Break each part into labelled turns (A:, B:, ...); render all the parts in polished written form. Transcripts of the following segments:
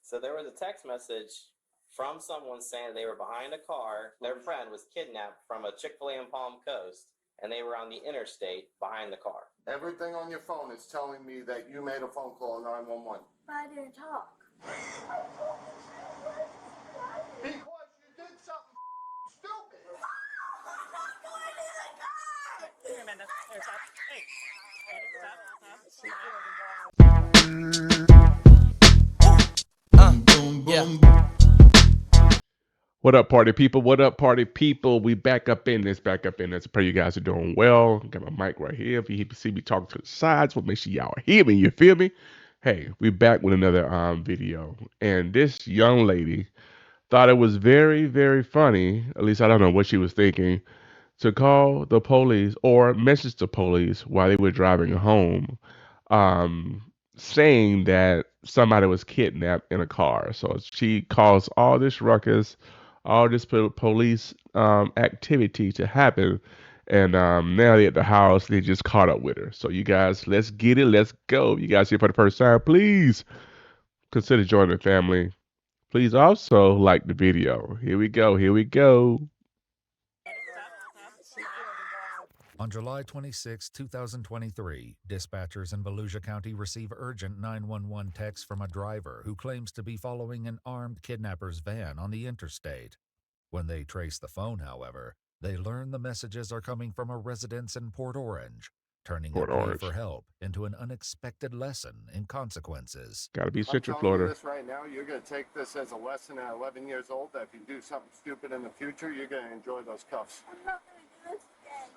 A: So there was a text message from someone saying they were behind a car. Their friend was kidnapped from a Chick-fil-A in Palm Coast, and they were on the interstate behind the car.
B: Everything on your phone is telling me that you made a phone call 911.
C: But I didn't talk.
B: Because you did something stupid.
C: I'm not going to the car!
D: Here, Amanda. Here, stop. Hey.
E: What up, party people? What up, party people? We back up in this. I pray you guys are doing well. Got my mic right here. If you see me talking to the sides, well, make sure y'all hear me. You feel me? Hey, we back with another video. And this young lady thought it was very, very funny, at least I don't know what she was thinking, to call the police or message the police while they were driving home, saying that somebody was kidnapped in a car. So she caused all this ruckus, all this police activity to happen, and now they're at the house. They just caught up with her. So you guys, let's get it. Let's go. You guys here for the first time, please consider joining the family. Please also like the video. Here we go. Here we go.
F: On July 26, 2023, dispatchers in Volusia County receive urgent 911 text from a driver who claims to be following an armed kidnapper's van on the interstate. When they trace the phone, however, they learn the messages are coming from a residence in Port Orange, turning a plea for help into an unexpected lesson in consequences.
E: Gotta be Central
B: I'm
E: Florida.
B: telling you this right now, you're going to take this as a lesson at 11 years old, that if you do something stupid in the future, you're going to enjoy those cuffs.
C: I'm not going to do this again.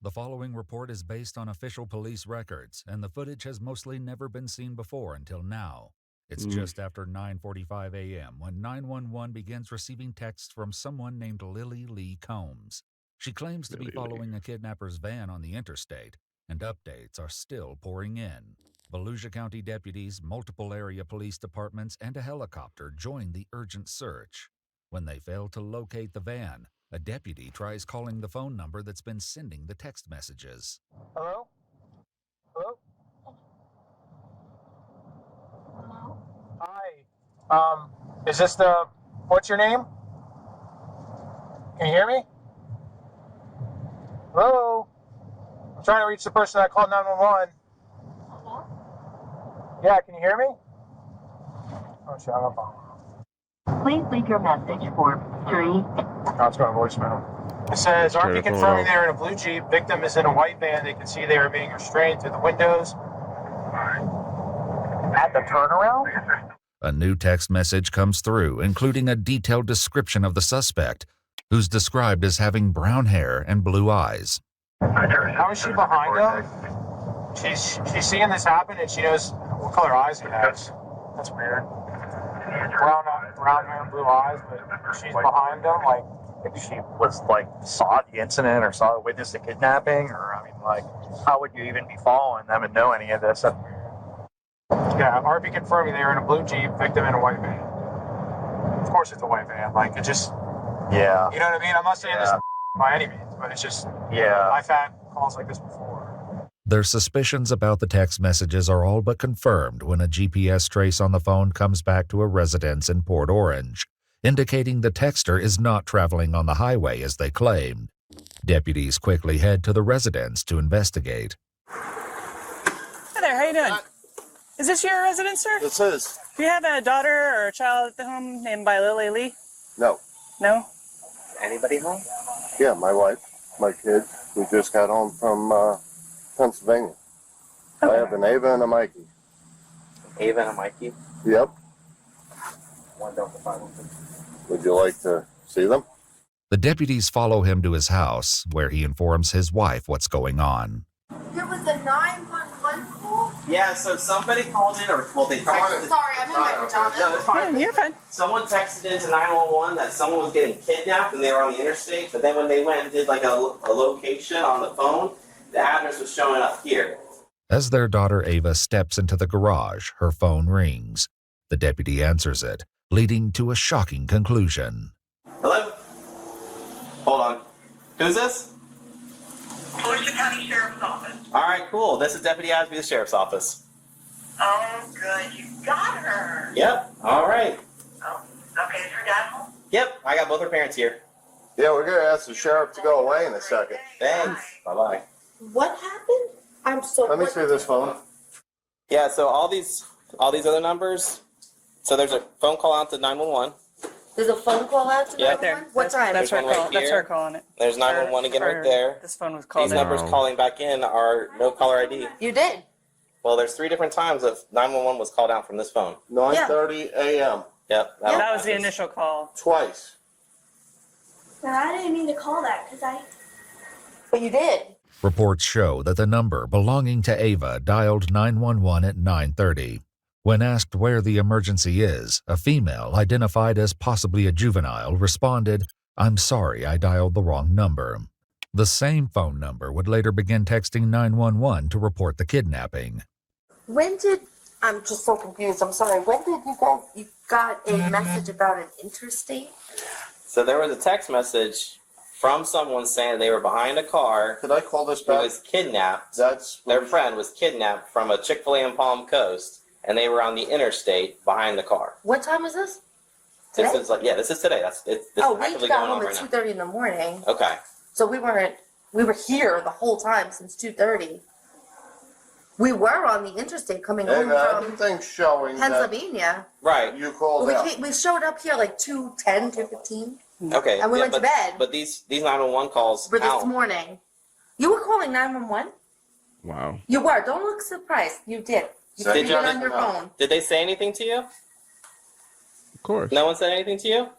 F: The following report is based on official police records, and the footage has mostly never been seen before until now. It's just after 9:45 a.m. when 911 begins receiving texts from someone named Lily Lee Combs. She claims to be following a kidnapper's van on the interstate, and updates are still pouring in. Volusia County deputies, multiple area police departments, and a helicopter join the urgent search. When they fail to locate the van, a deputy tries calling the phone number that's been sending the text messages.
D: Hello? Hello?
C: Hello?
D: Hi. Is this the... What's your name? Can you hear me? Hello? I'm trying to reach the person that called 911.
C: Hello?
D: Yeah, can you hear me? Oh, shit, I'm up.
G: Please leave your message for 3.
D: Oh, it's going to voicemail. It says, RP confirming they are in a blue Jeep. Victim is in a white van. They can see they are being restrained through the windows. At the turnaround?
F: A new text message comes through, including a detailed description of the suspect, who's described as having brown hair and blue eyes.
D: How is she behind him? She's seeing this happen and she knows what color eyes he has. That's weird. Brown hair and blue eyes, but she's behind him, like,
H: if she was saw the incident or saw witnessed the kidnapping, or how would you even be following them and know any of this?
D: Yeah, RP confirming they are in a blue Jeep, victim in a white van. Of course it's a white van, it just,
H: yeah.
D: You know what I mean? I'm not saying this by any means, but it's just,
H: yeah.
D: I've had calls like this before.
F: Their suspicions about the text messages are all but confirmed when a GPS trace on the phone comes back to a residence in Port Orange, indicating the texter is not traveling on the highway as they claimed. Deputies quickly head to the residence to investigate.
I: Hi there, how you doing? Is this your residence, sir?
B: This is.
I: Do you have a daughter or a child at the home named by Lily Lee?
B: No.
I: No?
A: Anybody home?
B: Yeah, my wife, my kids. We just got home from Pennsylvania.
I: Okay.
B: I have an Ava and a Mikey.
A: Ava and a Mikey?
B: Yep.
A: One Delta 5.
B: Would you like to see them?
F: The deputies follow him to his house, where he informs his wife what's going on.
C: There was a 911 call?
A: Yeah, so somebody called in, or well, they texted.
C: Sorry, I'm in my pajamas.
A: No, it's fine.
I: You're fine.
A: Someone texted into 911 that someone was getting kidnapped and they were on the interstate, but then when they went and did a location on the phone, the address was showing up here.
F: As their daughter Ava steps into the garage, her phone rings. The deputy answers it, leading to a shocking conclusion.
A: Hello? Hold on. Who's this?
J: Volusia County Sheriff's Office.
A: All right, cool. This is Deputy Asby, the Sheriff's Office.
J: Oh, good. You got her. or?
A: Yep. All right.
J: Oh, okay. Is her dad home?
A: Yep. I got both her parents here.
B: Yeah, we're gonna ask the sheriff to go away in a second.
A: Thanks. Bye-bye.
C: What happened? I'm so.
B: Let me see this phone.
A: Yeah, so all these other numbers. So there's a phone call out to 911.
C: There's a phone call out to
A: Yeah.
I: Right there.
C: 911? What time?
I: That's her
A: There's one
I: call.
A: right
I: That's
A: here.
I: her calling it.
A: There's 911 again right there.
I: This phone was called
A: These
I: in.
A: numbers
E: Wow.
A: calling back in are no caller ID.
C: You did.
A: Well, there's 3 different times that 911 was called out from this phone.
B: 9:30 a.m.
A: Yep.
I: That was the initial call.
B: Twice.
C: But I didn't mean to call that because I. But you did.
F: Reports show that the number belonging to Ava dialed 911 at 9:30. When asked where the emergency is, a female identified as possibly a juvenile responded, "I'm sorry, I dialed the wrong number." The same phone number would later begin texting 911 to report the kidnapping.
C: When did. I'm just so confused. I'm sorry. When did you got a message about an interstate?
A: So there was a text message from someone saying they were behind a car
B: Could I call this
A: who
B: back?
A: was kidnapped.
B: That's
A: Their friend was kidnapped from a Chick-fil-A in Palm Coast, and they were on the interstate behind the car.
C: What time is this?
A: This
C: Today?
A: is like, yeah, this is today. This
C: Oh,
A: is
C: we
A: actively
C: got
A: going on
C: home
A: right
C: at
A: now.
C: 2:30 in the morning.
A: Okay.
C: So we were here the whole time since 2:30. We were on the interstate coming home
B: Ava,
C: from
B: everything's showing that
C: Pennsylvania.
A: Right.
B: you called
C: But
B: out.
C: we showed up here like 2:10, 2:15.
A: Okay.
C: And we went to
A: but,
C: bed.
A: But these 911 calls
C: For this
A: out.
C: morning. You were calling 911?
E: Wow.
C: You were. Don't look surprised. You did. You
B: Did
C: did
A: you?
C: it on your phone.
A: Did they say anything to you?
E: Of course.
A: No one said anything to you?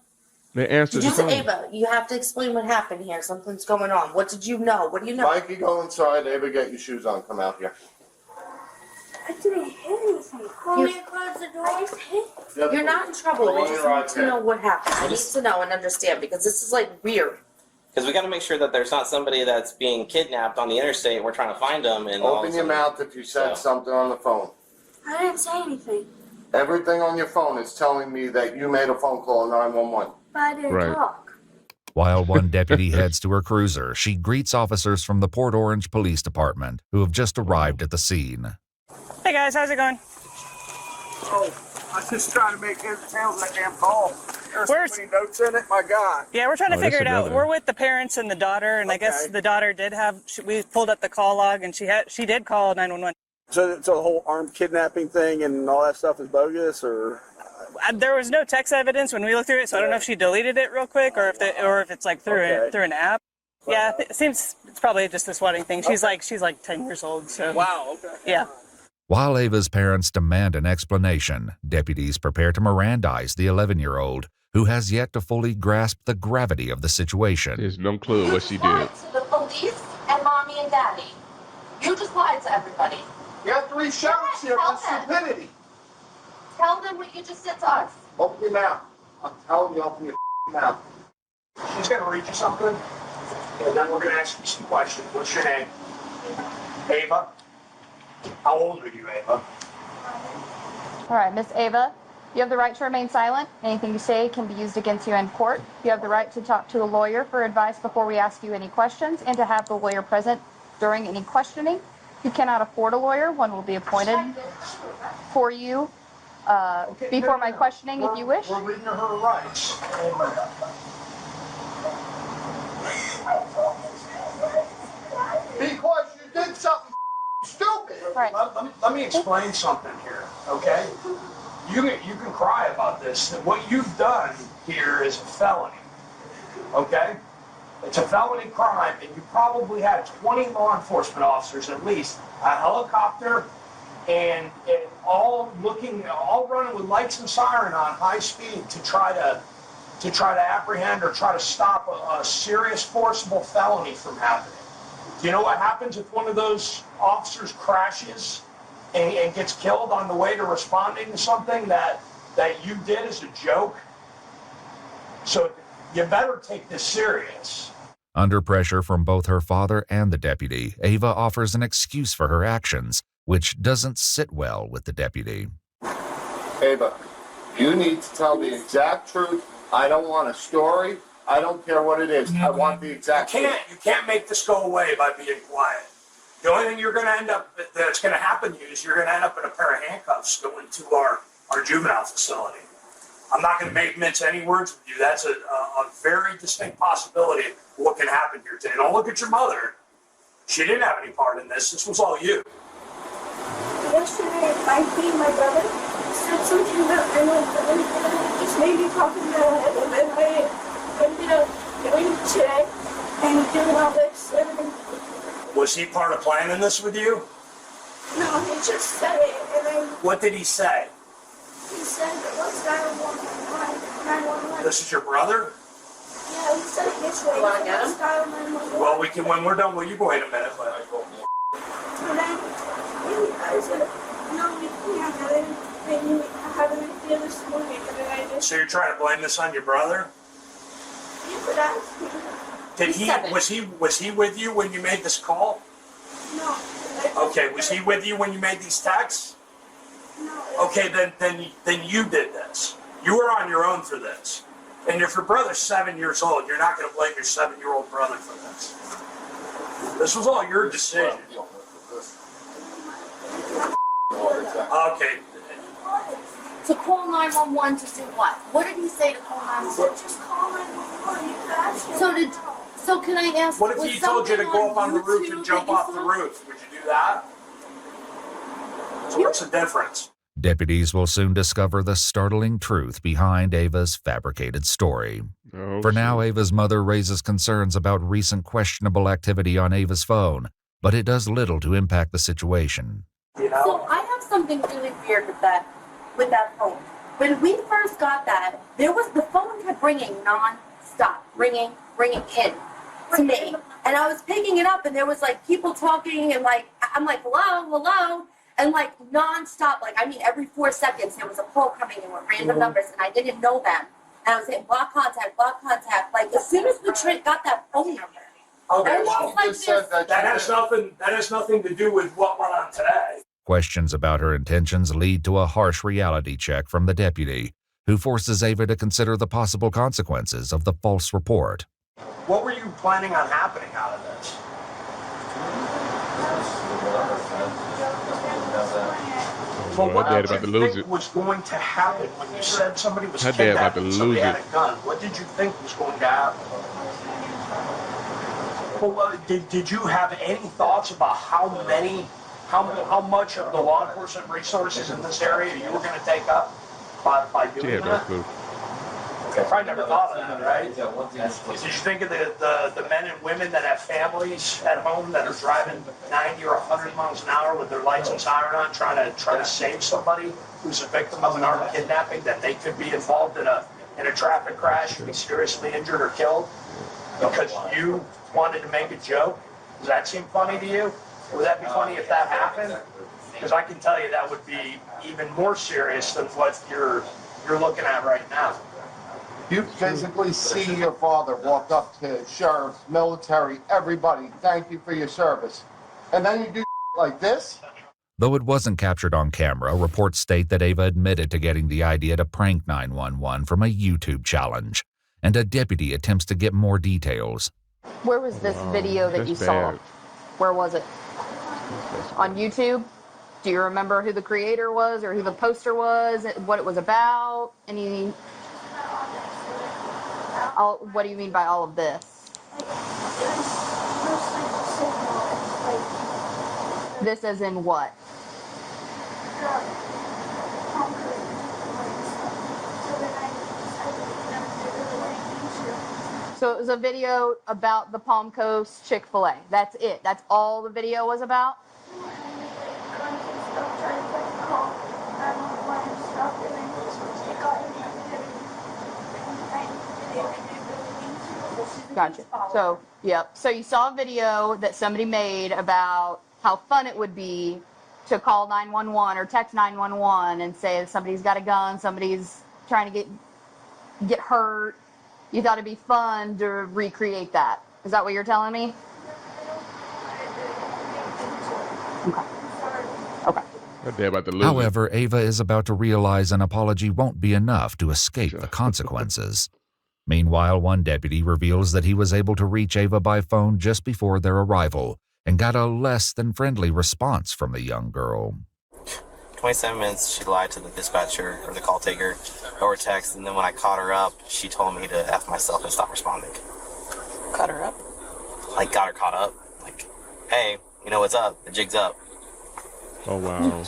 E: They answered
C: Did you
E: the
C: say,
E: phone.
C: Ava, you have to explain what happened here. Something's going on. What did you know? What do you know?
B: Mikey, go inside. Ava, get your shoes on. Come out here.
C: I didn't hit anything. Call me and close the door. I just hit.
B: Yep.
C: You're not in trouble.
B: Go
C: We
B: on
C: just
B: your
C: need to
B: iPad.
C: know what happened. I need to know and understand because this is like weird.
A: Because we got to make sure that there's not somebody that's being kidnapped on the interstate and we're trying to find them. And all of a
B: Open your
A: sudden-
B: mouth if you said
A: So-
B: something on the phone.
C: I didn't say anything.
B: Everything on your phone is telling me that you made a phone call 911.
C: But I didn't
E: Right.
C: talk.
F: While one deputy heads to her cruiser, she greets officers from the Port Orange Police Department who have just arrived at the scene.
I: Hey guys, how's it going?
K: Oh, I was just trying to make heads and tails of that damn call. There's so
I: Where's-
K: many notes in it, my God.
I: Yeah, we're trying to
E: Oh,
I: figure it
E: that's
I: out.
E: another-
I: We're with the parents and the daughter, and I guess
K: Okay.
I: the daughter did have. We pulled up the call log, and she did call 911.
K: So the whole armed kidnapping thing and all that stuff is bogus, or?
I: There was no text evidence when we looked through it, so I don't know if she deleted it real quick or if it's like through
K: Okay.
I: through an app. Yeah, it seems it's probably just the swatting thing. She's like 10 years old, so
K: Wow, okay.
I: yeah.
F: While Ava's parents demand an explanation, deputies prepare to Mirandize the 11-year-old, who has yet to fully grasp the gravity of the situation.
E: There's no clue what she did.
G: lied to the police and mommy and daddy. You just lied to everybody.
B: You have 3 sheriffs here for stupidity.
G: Tell them what you just said to us.
B: Open your mouth. I'm telling you, open your mouth.
K: She's gonna read you something, and then we're gonna ask you some questions. What's your name? Ava? How old are you, Ava?
L: All right, Miss Ava, you have the right to remain silent. Anything you say can be used against you in court. You have the right to talk to a lawyer for advice before we ask you any questions and to have the lawyer present during any questioning. If you cannot afford a lawyer, one will be appointed for you before my questioning if you wish.
K: We're reading her rights.
B: Because you did something stupid.
L: Right.
K: Let me explain something here, okay? You can cry about this. What you've done here is a felony, okay? It's a felony crime, and you probably had 20 law enforcement officers at least, a helicopter, and all running with lights and siren on high speed to try to apprehend or try to stop a serious forcible felony from happening. Do you know what happens if one of those officers crashes and gets killed on the way to responding to something that you did as a joke? So you better take this serious.
F: Under pressure from both her father and the deputy, Ava offers an excuse for her actions, which doesn't sit well with the deputy.
B: Ava, you need to tell the exact truth. I don't want a story. I don't care what it is. I want the exact truth.
K: You can't make this go away by being quiet. The only thing that's going to happen to you is you're going to end up in a pair of handcuffs going to our our juvenile facility. I'm not going to mince any words with you. That's a very distinct possibility of what can happen here today. Don't look at your mother. She didn't have any part in this. This was all you.
J: Yesterday, I beat my brother. Said something about my brother. It just made me pop in my head. And then I ended up going today and doing all this.
K: Was he part of planning this with you?
J: No, he just said it. And then
K: What did he say?
J: he said, what's 911?
K: This is your brother?
J: Yeah, he said it yesterday.
C: You wanna get him?
J: What's dial 911?
K: Well, we can, when we're done, will you go wait a minute? But
J: And then I said, no, we can't. And then I had an idea this morning. And then I just
K: so you're trying to blame this on your brother?
J: you could ask me.
K: Did he, was he with you when you made this call?
J: No.
K: Okay, was he with you when you made these texts?
J: No.
K: Okay, then you did this. You were on your own for this. And if your brother's 7 years old, you're not going to blame your 7-year-old brother for this. This was all your decision. Okay.
C: To call 911 to do what? What did he say to call 911?
J: Just call 911. You could ask him.
C: So can I ask?
K: What if
C: was
K: he told you to
C: something
K: go up on the roof
C: YouTube
K: and jump
C: that you
K: off the
C: saw?
K: roof? Would you do that? So what's the difference?
F: Deputies will soon discover the startling truth behind Ava's fabricated story.
E: Oh,
F: For now,
E: shit.
F: Ava's mother raises concerns about recent questionable activity on Ava's phone, but it does little to impact the situation.
K: You know?
C: So I have something really weird with that phone. When we first got that, the phone kept ringing non-stop, ringing in to me, and I was picking it up, and there was like people talking, and like I'm like hello, and like non-stop, like I mean every 4 seconds there was a call coming in with random numbers, and I didn't know them, and I was saying block contact. Like as soon as we got that phone number.
K: Okay,
C: And
K: well,
C: it's like
B: just said
C: this.
K: that has nothing to do with what went on today.
F: Questions about her intentions lead to a harsh reality check from the deputy, who forces Ava to consider the possible consequences of the false report.
K: What were you planning on happening out of this? Well,
E: Her
K: what
E: dad
K: did
E: about to
K: you
E: lose
K: think
E: it.
K: was going to happen when you said somebody was
E: Her dad about to
K: kidnapped and somebody
E: lose
K: had
E: it.
K: a gun? What did you think was going to happen? Well, did you have any thoughts about how much of the law enforcement resources in this area you were going to take up by
E: She
K: doing
E: had no
K: that?
E: clue.
K: I probably never thought of that, right? Did you think of the men and women that have families at home that are driving 90 or 100 miles an hour with their lights and siren on, trying to save somebody who's a victim of an armed kidnapping, that they could be involved in a traffic crash and be seriously injured or killed because you wanted to make a joke? Does that seem funny to you? Would that be funny if that happened? Because I can tell you that would be even more serious than what you're looking at right now.
B: You physically see your father walk up to sheriffs, military, everybody, thank you for your service. And then you do like this?
F: Though it wasn't captured on camera, reports state that Ava admitted to getting the idea to prank 911 from a YouTube challenge, and a deputy attempts to get more details.
L: Where was this video that
E: that's
L: you saw?
E: bad.
L: Where was it? On YouTube? Do you remember who the creator was or who the poster was, what it was about? What do you mean by all of this? This as in what? So it was a video about the Palm Coast Chick-fil-A. That's it. That's all the video was about? Gotcha. So, yep. So you saw a video that somebody made about how fun it would be to call 911 or text 911 and say if somebody's got a gun, somebody's trying to get hurt. You thought it'd be fun to recreate that. Is that what you're telling me? Okay.
E: Her dad about to lose it.
F: However, Ava is about to realize an apology won't be enough to escape the consequences. Meanwhile, one deputy reveals that he was able to reach Ava by phone just before their arrival and got a less than friendly response from the young girl.
A: 27 minutes, she lied to the dispatcher or the call taker over text, and then when I caught her up, she told me to F myself and stop responding.
I: Cut her up.
A: Like, got her caught up. Like, hey, you know what's up? The jig's up.
E: Oh, wow.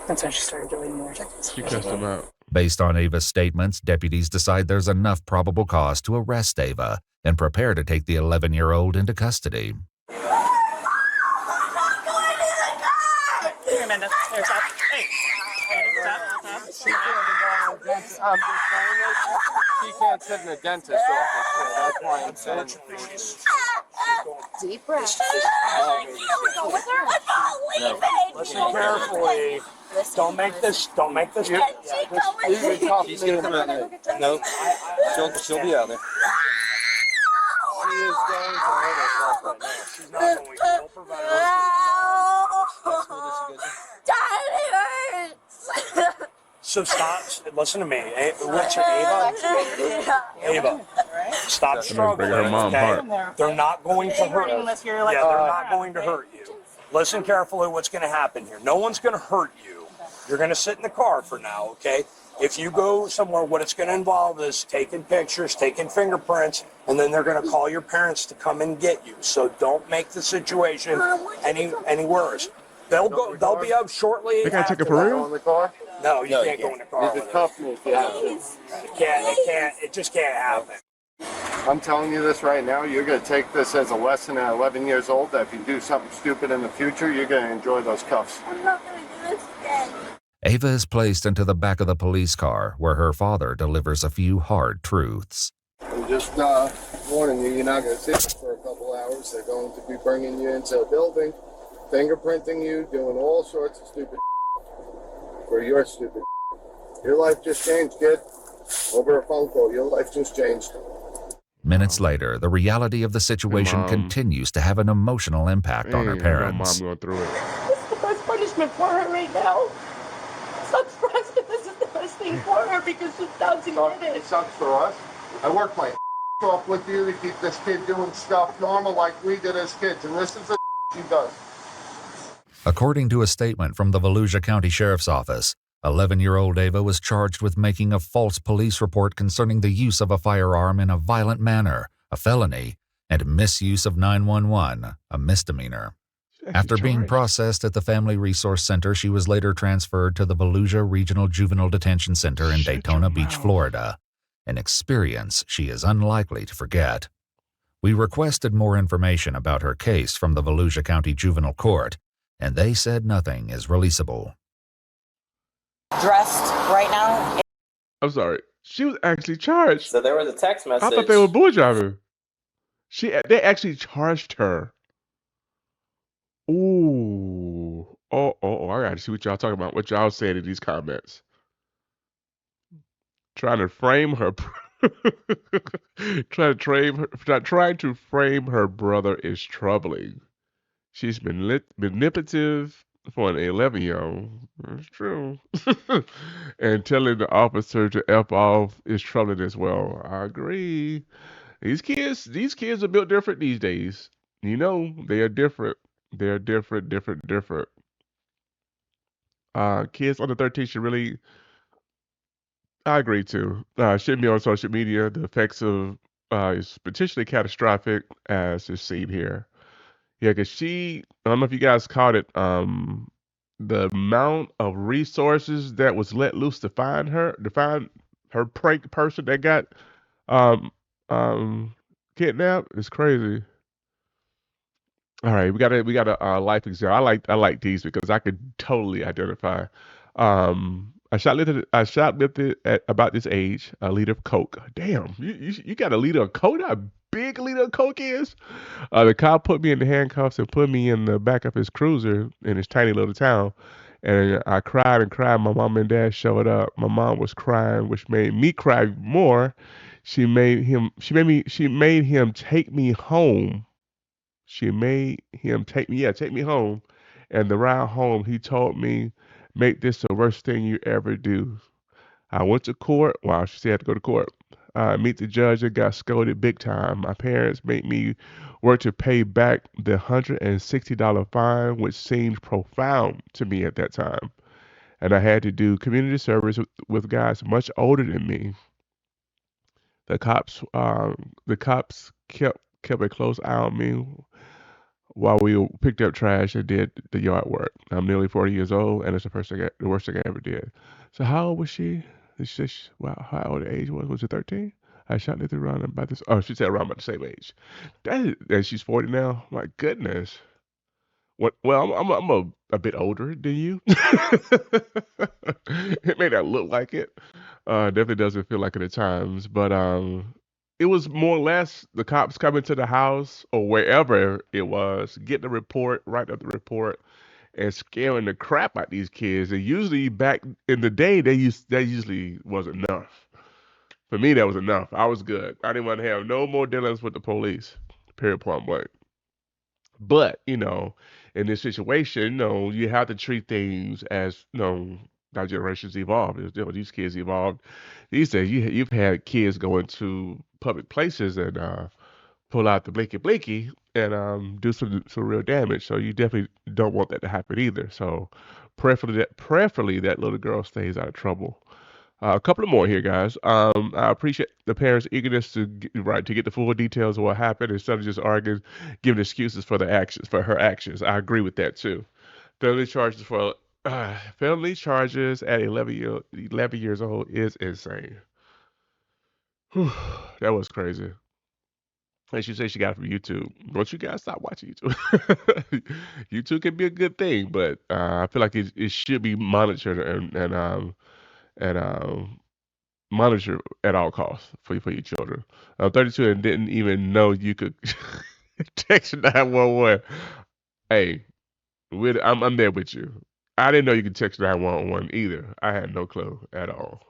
I: That's when she started deleting more texts.
E: She cussed him out.
F: Based on Ava's statements, deputies decide there's enough probable cause to arrest Ava and prepare to take the 11-year-old into custody.
I: Here, Amanda. Here, stop. Hey. Stop.
B: I'm just saying this. She can't sit in a dentist's office, so that's why I'm saying
L: Deep breath.
K: Listen carefully. Don't make this.
A: She's gonna come out there. No, she'll be out there.
B: She is going to hurt herself right now.
K: She's not going to. Don't provide her. So stop. Listen to me. What's your Ava? Ava. Stop struggling.
E: Her mom
K: Okay?
E: apart.
K: They're not going to hurt you.
I: Unless you're like,
K: Yeah, they're not going to hurt you. Listen carefully what's going to happen here. No one's going to hurt you. You're going to sit in the car for now, okay? If you go somewhere, what it's going to involve is taking pictures, taking fingerprints, and then they're going to call your parents to come and get you. So don't make the situation any worse. They'll be up shortly.
E: They gotta take it for real?
B: in the car.
K: No, you can't go in the car.
B: You just cuff me if you have to.
K: It just can't happen.
B: I'm telling you this right now, you're going to take this as a lesson at 11 years old, that if you do something stupid in the future, you're going to enjoy those cuffs.
J: I'm not gonna do this again.
F: Ava is placed into the back of the police car where her father delivers a few hard truths.
B: I'm just warning you, you're not going to sit for a couple hours. They're going to be bringing you into a building, fingerprinting you, doing all sorts of stupid for your stupid. Your life just changed, kid. Over a phone call, your life just changed.
F: Minutes later, the reality of the situation continues to have an emotional impact on her parents.
E: Mom going through it.
J: This is the best punishment for her right now. Stop stressing. This is the best thing for her because she doesn't get
B: It
J: it.
B: sucks for us. I work my off with you to keep this kid doing stuff normal like we did as kids, and this is the she does.
F: According to a statement from the Volusia County Sheriff's Office, 11-year-old Ava was charged with making a false police report concerning the use of a firearm in a violent manner, a felony, and misuse of 911, a misdemeanor. After being processed at the Family Resource Center, she was later transferred to the Volusia Regional Juvenile Detention Center in Daytona Beach, Florida, an experience she is unlikely to forget. We requested more information about her case from the Volusia County Juvenile Court, and they said nothing is releasable.
M: Dressed right now.
E: I'm sorry. She was actually charged.
A: So there was a text message.
E: I thought they were bull driving. They actually charged her. Ooh. Oh, I gotta see what y'all talking about. What y'all saying in these comments. Trying to frame her trying to frame her brother is troubling. She's been manipulative for an 11-year-old. That's true. And telling the officer to F off is troubling as well. I agree. These kids are built different these days. You know, they are different. They're different. Kids under 13 should really, I agree too. Shouldn't be on social media. The effects of is potentially catastrophic, as is seen here. Yeah, because I don't know if you guys caught it. The amount of resources that was let loose to find her prank person that got um kidnapped is crazy. All right, we got a life example. I like these because I could totally identify. I shoplifted at about this age a liter of Coke. Damn, you got a liter of Coke? How big a liter of Coke is? The cop put me in the handcuffs and put me in the back of his cruiser in his tiny little town. And I cried and cried. My mom and dad showed up. My mom was crying, which made me cry more. She made him take me home. She made him take me home. And the ride home, he told me, make this the worst thing you ever do. I went to court. Wow, she said I had to go to court. Meet the judge and got scolded big time. My parents made me work to pay back the $160 fine, which seemed profound to me at that time. and I had to do community service with guys much older than me. The cops kept a close eye on me while we picked up trash and did the yard work. I'm nearly 40 years old, and it's the worst thing I ever did. So how old was she? Wow, how old the age was? Was it 13? I shot it around about this. Oh, she said around about the same age. And she's 40 now. My goodness. What? Well, I'm a bit older than you. It may not look like it. Definitely doesn't feel like it at times, but it was more or less the cops coming to the house or wherever it was, getting the report, writing up the report, and scaring the crap out these kids. And usually back in the day, that usually was enough. For me, that was enough. I was good. I didn't want to have no more dealings with the police. Period. Point blank. But, in this situation, you have to treat things as, our generations evolve. These kids evolved. These days, you've had kids go into public places and pull out the blinky blinky and do some real damage. So you definitely don't want that to happen either. So preferably that little girl stays out of trouble. A couple of more here, guys. I appreciate the parents' eagerness to get the full details of what happened instead of just arguing, giving excuses for her actions. I agree with that too. Felony charges felony charges at 11 years old is insane. Whew, that was crazy. And she said she got it from YouTube. Don't you guys stop watching YouTube? YouTube can be a good thing, but I feel like it should be monitored and monitor at all costs for your children. I'm 32 and didn't even know you could text 911. Hey, I'm there with you. I didn't know you could text 911 either. I had no clue at all.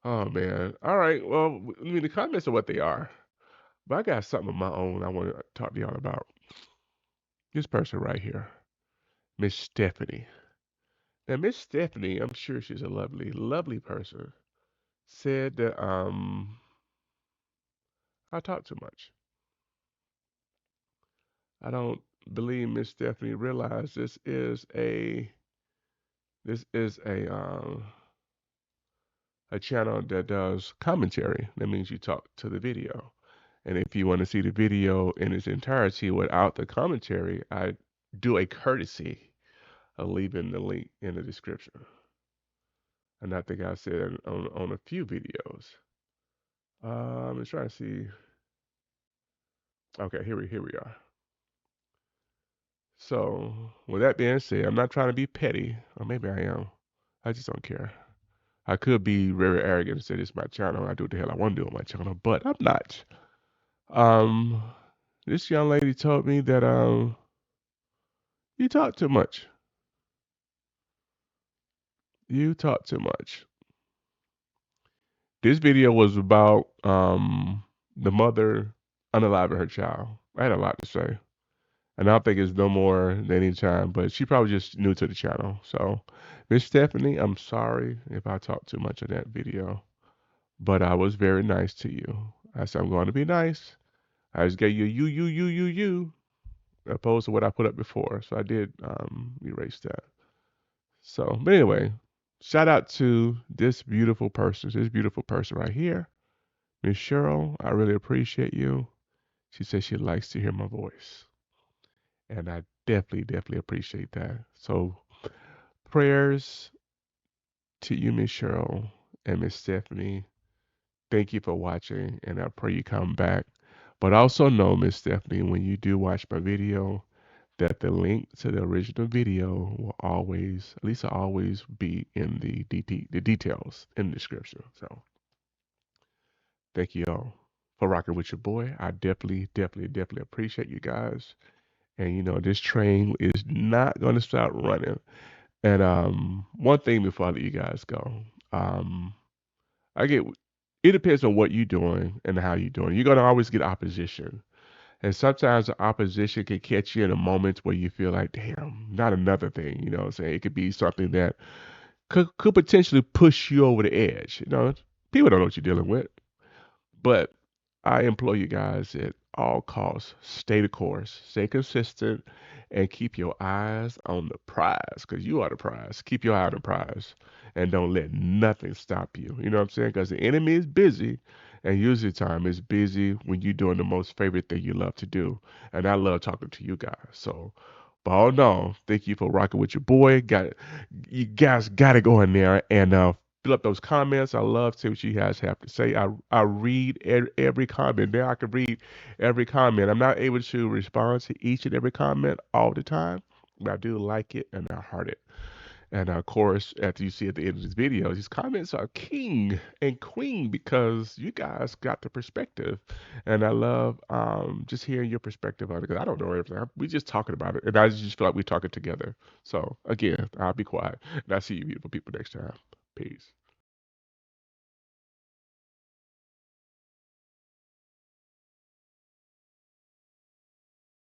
E: Oh man. All right. Well, I mean the comments are what they are. But I got something of my own I want to talk to y'all about. This person right here, Miss Stephanie. Now, Miss Stephanie, I'm sure she's a lovely, lovely person. Said that I talk too much. I don't believe Miss Stephanie realized this is a channel that does commentary. That means you talk to the video. And if you want to see the video in its entirety without the commentary, I do a courtesy of leaving the link in the description. And I think I said it on a few videos. I'm just trying to see. Okay, here we are. So, with that being said, I'm not trying to be petty, or maybe I am. I just don't care. I could be very arrogant and say this is my channel. I do what the hell I want to do on my channel, but I'm not. Um, this young lady told me that you talk too much. You talk too much. This video was about the mother unaliving her child. I had a lot to say. And I don't think it's no more than any time, but she probably just new to the channel. So, Miss Stephanie, I'm sorry if I talked too much in that video, but I was very nice to you. I said I'm going to be nice. I just gave you you, opposed to what I put up before. So I did erase that. So, but anyway, shout out to this beautiful person right here, Miss Cheryl. I really appreciate you. She says she likes to hear my voice. And I definitely appreciate that. So prayers to you, Miss Cheryl and Miss Stephanie. Thank you for watching, and I pray you come back. But also know, Miss Stephanie, when you do watch my video, that the link to the original video will always, at least always, be in the details in the description. So thank you all for rocking with your boy. I definitely appreciate you guys. And this train is not going to stop running. And one thing before I let you guys go, it depends on what you're doing and how you're doing. You're going to always get opposition. And sometimes the opposition can catch you in a moment where you feel like, damn, not another thing. You know what I'm saying? It could be something that could potentially push you over the edge. People don't know what you're dealing with. But I implore you guys at all costs, stay the course, stay consistent, and keep your eyes on the prize, because you are the prize. Keep your eye on the prize and don't let nothing stop you. You know what I'm saying? Because the enemy is busy, and usually time is busy when you're doing the most favorite thing you love to do. And I love talking to you guys. So, but all in all, thank you for rocking with your boy. You guys got to go in there and fill up those comments. I love to see what you guys have to say. I read every comment. Now I can read every comment. I'm not able to respond to each and every comment all the time, but I do like it and I heart it. And of course, after you see at the end of this video, these comments are king and queen because you guys got the perspective. And I love just hearing your perspective on it because I don't know everything. We just talking about it. And I just feel like we're talking together. So again, I'll be quiet. And I'll see you beautiful people next time. Peace.